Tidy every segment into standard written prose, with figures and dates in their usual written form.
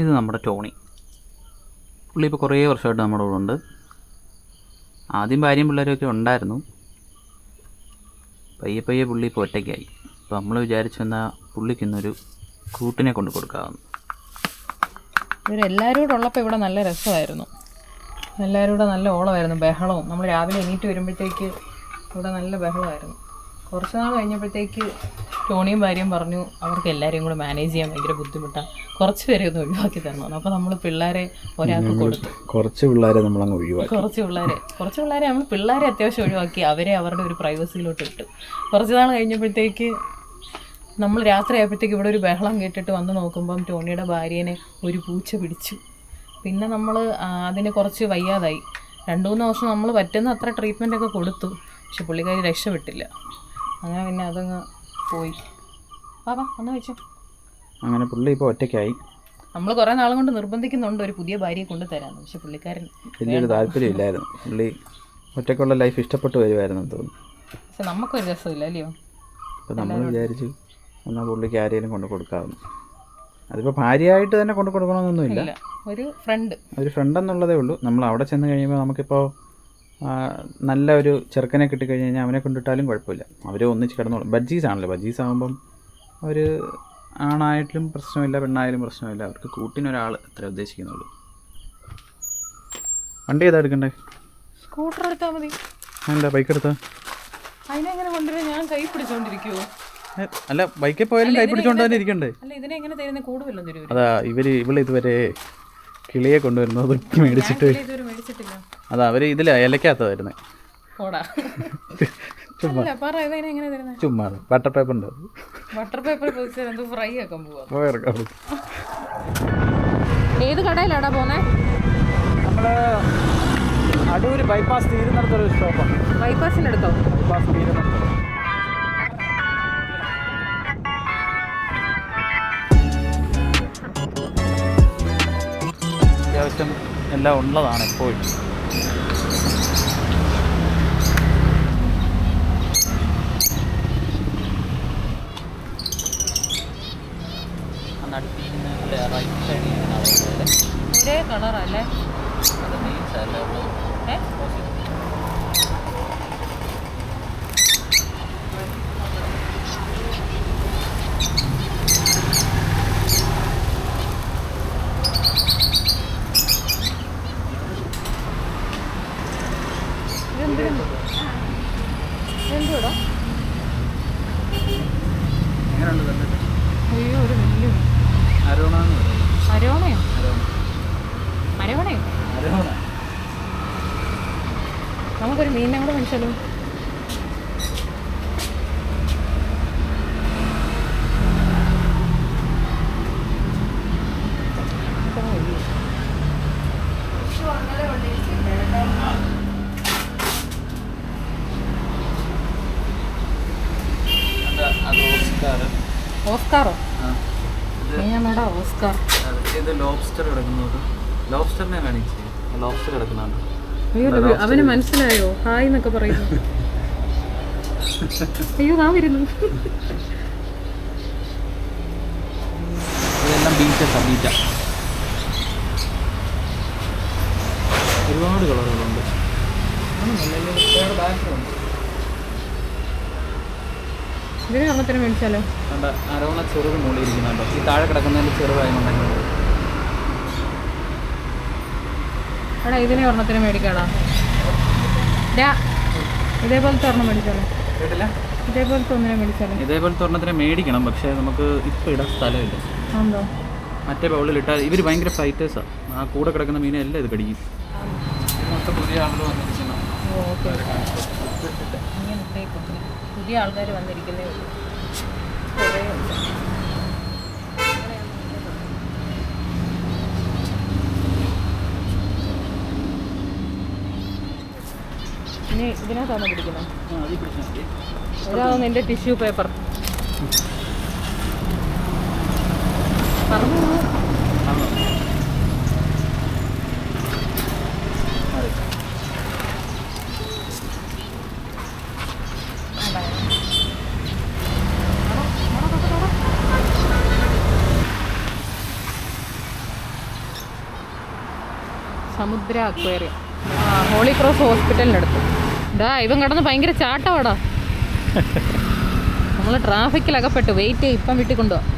ഇത് നമ്മുടെ ടോണി. പുള്ളി ഇപ്പോൾ കുറേ വർഷമായിട്ട് നമ്മുടെ കൂടെ ഉണ്ട്. ആദ്യം ഭാര്യയും പിള്ളേരൊക്കെ ഉണ്ടായിരുന്നു. പയ്യെ പയ്യെ പുള്ളി ഇപ്പോൾ ഒറ്റയ്ക്കായി. അപ്പോൾ നമ്മൾ വിചാരിച്ചു എന്നാൽ പുള്ളിക്കിന്നൊരു കൂട്ടിനെ കൊണ്ട് കൊടുക്കാമെന്ന്. ഇവരെല്ലാവരും കൂടെ ഉള്ളപ്പോൾ ഇവിടെ നല്ല രസമായിരുന്നു. എല്ലാവരും കൂടെ നല്ല ഓളമായിരുന്നു, ബഹളവും. നമ്മൾ രാവിലെ എണീറ്റ് വരുമ്പോഴത്തേക്ക് ഇവിടെ നല്ല ബഹളമായിരുന്നു. കുറച്ച് നാൾ കഴിഞ്ഞപ്പോഴത്തേക്ക് ടോണിയും ഭാര്യയും പറഞ്ഞു അവർക്ക് എല്ലാവരെയും കൂടെ മാനേജ് ചെയ്യാൻ ഭയങ്കര ബുദ്ധിമുട്ടാണ്, കുറച്ച് പേരെ ഒന്ന് ഒഴിവാക്കി തരണം. അപ്പോൾ നമ്മൾ പിള്ളേരെ ഒരാൾക്ക് കൊടുത്തു. കുറച്ച് പിള്ളേരെ നമ്മളങ്ങ് ഒഴിവാക്കി. കുറച്ച് പിള്ളേരെ നമ്മൾ പിള്ളേരെ അത്യാവശ്യം ഒഴിവാക്കി, അവരെ അവരുടെ ഒരു പ്രൈവസിയിലോട്ട് ഇട്ടു. കുറച്ച് നാൾ കഴിഞ്ഞപ്പോഴത്തേക്ക് നമ്മൾ രാത്രി ആയപ്പോഴത്തേക്ക് ഇവിടെ ഒരു ബഹളം കേട്ടിട്ട് വന്ന് നോക്കുമ്പം ടോണിയുടെ ഭാര്യേനെ ഒരു പൂച്ച പിടിച്ചു. പിന്നെ നമ്മൾ അതിന് കുറച്ച് വയ്യാതായി. 2-3 ദിവസം നമ്മൾ പറ്റുന്ന അത്ര ട്രീറ്റ്മെൻറ്റൊക്കെ കൊടുത്തു. പക്ഷെ പുള്ളിക്കാരി രക്ഷപ്പെട്ടില്ല. അങ്ങനെ പിന്നെ അതങ്ങ് പോയി. പാപ്പാ ഒന്ന് വെച്ചു. അങ്ങനെ പുള്ളി ഇപ്പോൾ ഒറ്റയ്ക്കായി. നമ്മൾ കുറേ നാളും കൊണ്ട് നിർബന്ധിക്കുന്നുണ്ട് ഒരു പുതിയ ഭാര്യയെ കൊണ്ട് തരാമെന്ന്. പക്ഷെ പുള്ളിക്കാരൻ വലിയൊരു താല്പര്യമില്ലായിരുന്നു. പുള്ളി ഒറ്റയ്ക്കുള്ള ലൈഫ് ഇഷ്ടപ്പെട്ട് വരുമായിരുന്നു തോന്നുന്നു. പക്ഷെ നമുക്കൊരു രസമില്ല അല്ലയോ. അപ്പോൾ നമ്മൾ വിചാരിച്ചു എന്നാൽ പുള്ളിക്ക് ആരെങ്കിലും കൊണ്ട് കൊടുക്കാമെന്ന്. അതിപ്പോൾ ഭാര്യയായിട്ട് തന്നെ കൊണ്ട് കൊടുക്കണമെന്നൊന്നുമില്ല, ഒരു ഫ്രണ്ട് എന്നുള്ളതേ ഉള്ളൂ. നമ്മൾ അവിടെ ചെന്ന് കഴിയുമ്പോൾ നമുക്കിപ്പോൾ നല്ല ഒരു ചെറുക്കനെ കിട്ടിക്കഴിഞ്ഞ് കഴിഞ്ഞാൽ അവനെ കൊണ്ടിട്ടാലും കുഴപ്പമില്ല, അവർ ഒന്നിച്ച് കിടന്നോളും. ബജ്ജീസ് ആണല്ലോ, ബജ്ജീസ് ആകുമ്പം അവർ ആണായാലും പ്രശ്നമില്ല, പെണ്ണായാലും പ്രശ്നമില്ല. അവർക്ക് കൂട്ടിനൊരാൾ അത്ര ഉദ്ദേശിക്കുന്നുള്ളൂ. വണ്ടി ഏതാ എടുക്കണ്ടേ? സ്കൂട്ടർ എടുത്താൽ മതി. എന്താ ബൈക്ക് എടുത്താൽ? അതിനെങ്ങനെ കൊണ്ടുവരാൻ? ഞാൻ കൈ പിടിച്ചോണ്ടിരിക്കുവോ? അല്ല, ബൈക്കിൽ പോയാലും കൈ പിടിച്ചുകൊണ്ട് തന്നെ ഇരിക്കണ്ടേ? അതാ ഇവള് ഇതുവരെ കിളിയെ കൊണ്ടുവരുന്നത് മേടിച്ചിട്ട്, അതാ അവര് ഇതില ഇലക്കകത്തായിരുന്നേ. ചുമ്മാ ബട്ടർ പേപ്പർ ഉണ്ട്. ഏത് കടയിലാടാ പോന്നെ? നമ്മള് അടൂര് ബൈപ്പാസ് തീരുന്നിടത്തൊരു ഷോപ്പാണ്. ബൈപ്പാസിനടുത്തോ? ബൈപ്പാസ് തീരുന്നിടത്തോ. അത്യാവശ്യം എല്ലാം ഉള്ളതാണ് എപ്പോഴും. ഒരേ കളറല്ലേ? എന്തുവാ? അയ്യോ, ഒരു വലിയ അരോണയോ? നമുക്കൊരു മീനിനെ കൂടെ മേടിച്ചാലോ? ഓസ്കാറോ? ഞാനോടാ ഓസ്കാർ. ഇത് ലോബ്സ്റ്റർ കിടക്കുന്നത്. ലോബ്സ്റ്ററിനെ കാണിച്ചു. ലോബ്സ്റ്റർ കിടക്കുന്നുണ്ട്. അയ്യോ, അവന് മനസ്സിലായോ ഹായ് എന്നൊക്കെ പറയുന്നു? അയ്യോ, ഞാൻ വരുന്നു. ഇതെല്ലാം ബീറ്റ. ഒരുപാട് കളറുകളുണ്ട്. ഇതിന് ഒരെണ്ണത്തിന് മേടിച്ചാലോ? അരോണ ചെറുത് മുകളിലിരിക്കുന്നുണ്ടോ? ഈ താഴെ കിടക്കുന്നതിൻ്റെ ചെറുതായിട്ടുണ്ടെങ്കിൽ എടാ, ഇതിനെ ഒരെണ്ണത്തിന് മേടിക്കാടാ. ഇതേപോലത്തെ ഒരെണ്ണം മേടിച്ചാലോ? ഇതേപോലത്തെ ഒന്നിനെ മേടിച്ചാലോ? ഇതേപോലത്തെ ഒരെണ്ണത്തിനെ മേടിക്കണം, പക്ഷേ നമുക്ക് ഇപ്പോൾ ഇടാൻ സ്ഥലമില്ല. ഉണ്ടോ? മറ്റേ ബൗളിലിട്ടാൽ ഇവർ ഭയങ്കര ഫൈറ്റേഴ്സാണ്. ആ കൂടെ കിടക്കുന്ന മീനെ എല്ലാം ഇത് കടിക്കും. പുതിയ ആളുകൾ വന്നിരിക്കണം. പുതിയ ആൾക്കാർ വന്നിരിക്കുന്നേ ഉള്ളൂ. ഇനി ഇതിനകത്താണ് പിടിക്കുന്നത്. ഇതാണ് നിന്റെ ടിഷ്യൂ പേപ്പർ. പറഞ്ഞു. സമുദ്ര അക്വേറിയം. Holy cross ഹോസ്പിറ്റലിനടുത്ത്. ഇതാ ഇവൻ കിടന്ന് ഭയങ്കര ചാട്ടമാടാ. നമ്മൾ ട്രാഫിക്കിലകപ്പെട്ടു. വെയിറ്റ് ചെയ്യും, ഇപ്പം വീട്ടിൽ കൊണ്ടുപോകാം.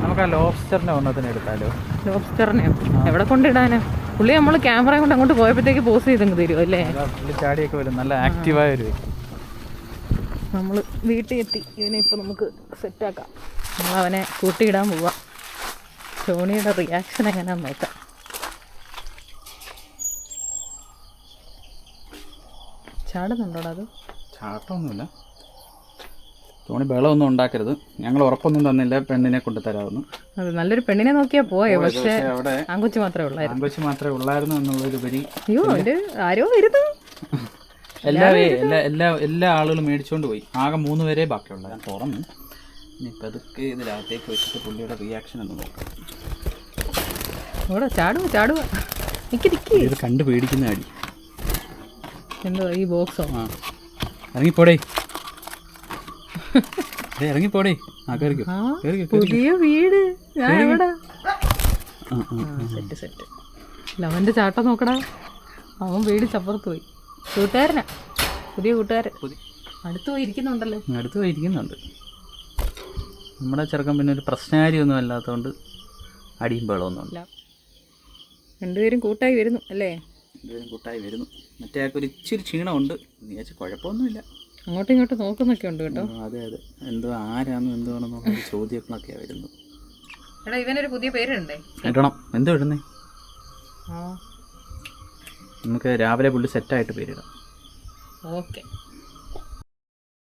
നമുക്ക് ആ ലോബ്സ്റ്ററിനെ ഒന്നതിനെ എടുത്താലോ? ലോബ്സ്റ്ററിനെയോ? എവിടെ കൊണ്ടിടാനോ? പുള്ളി നമ്മൾ ക്യാമറ കൊണ്ട് അങ്ങോട്ട് പോയപ്പോഴത്തേക്ക് പോസ് ചെയ്തങ്ങ് തരുമോ അല്ലേ? പുള്ളി ചാടിയൊക്കെ വരും, നല്ല ആക്റ്റീവായ ഒരു വ്യക്തി. നമ്മൾ വീട്ടിൽ എത്തി. ഇതിനെ ഇപ്പോൾ നമുക്ക് സെറ്റാക്കാം. നമ്മളവനെ കൂട്ടിയിടാൻ പോവാം. ടോണിയുടെ റിയാക്ഷൻ എങ്ങനെയാണെന്ന് നോക്കാം. ചാടുന്നുണ്ടോടാ അത്? ചാട്ടമൊന്നുമില്ല. ടോണി ബഹളമൊന്നും ഉണ്ടാക്കരുത്. ഞങ്ങൾ ഉറപ്പൊന്നും തന്നില്ല പെണ്ണിനെ കൊണ്ട് തരാമെന്ന്. അത് നല്ലൊരു പെണ്ണിനെ നോക്കിയാൽ പോയോ, പക്ഷേ അവിടെ ആങ്കൊച്ചു മാത്രമേ ഉള്ളായിരുന്നു. ആങ്കൊച്ചു മാത്രമേ ഉള്ളായിരുന്നു എന്നുള്ളൊരുപരി അയ്യോ അതിൻ്റെ ആരോ വരുന്നു. എല്ലാ ആളുകളും മേടിച്ചുകൊണ്ട് പോയി. ആകെ 3 പേരെ ബാക്കിയുള്ള. ഞാൻ തുറന്നു. ഇനിയിപ്പോൾ അതൊക്കെ ഇതിനകത്തേക്ക് വെച്ചിട്ട് പുള്ളിയുടെ റിയാക്ഷൻ ഒന്ന് നോക്കാം. ഓടാ, ചാടുക ചാടുക. നിൽക്കി ഇത് കണ്ട് പേടിക്കുന്ന അടി. എന്തോ ഈ ബോക്സോ? ആ ഇറങ്ങിപ്പോടേ, ഇറങ്ങിപ്പോടേ. ആ കയറിക്കോ. പുതിയ വീട്. ഞാൻ എവിടെ? Set set. ലവൻ്റെ ചാട്ടം നോക്കടാ. അവൻ വീട് ചപ്പുറത്ത് പോയി. കൂട്ടുകാരനാ, പുതിയ കൂട്ടുകാരൻ. അടുത്ത് പോയി ഇരിക്കുന്നുണ്ടല്ലോ. അടുത്ത് പോയി ഇരിക്കുന്നുണ്ട്. നമ്മുടെ ചെറുക്കൻ പിന്നെ ഒരു പ്രശ്നകാരിയൊന്നും അല്ലാത്തതുകൊണ്ട് അടിയും ബഹളമൊന്നുമില്ല. രണ്ടുപേരും കൂട്ടായി വരുന്നു അല്ലേ? രണ്ടുപേരും കൂട്ടായി വരുന്നു. മറ്റേ ആൾക്കൊരു ഇച്ചിരി ക്ഷീണമുണ്ട്. നീ വെച്ചാൽ കുഴപ്പമൊന്നുമില്ല. അങ്ങോട്ടും ഇങ്ങോട്ടും നോക്കുന്നൊക്കെ ഉണ്ട് കേട്ടോ. അതെ അതെ. എന്തോ ആരാന്ന് എന്തുവാണെന്നുള്ള ചോദ്യങ്ങളൊക്കെയാണ് വരുന്നത്. എടാ ഇവനൊരു പുതിയ പേരുണ്ടേ? ഇടണം. എന്തോ ഇടുന്നേ? ആ നമുക്ക് രാവിലെ പുള്ളി സെറ്റായിട്ട് പേരിടാം. ഓക്കെ.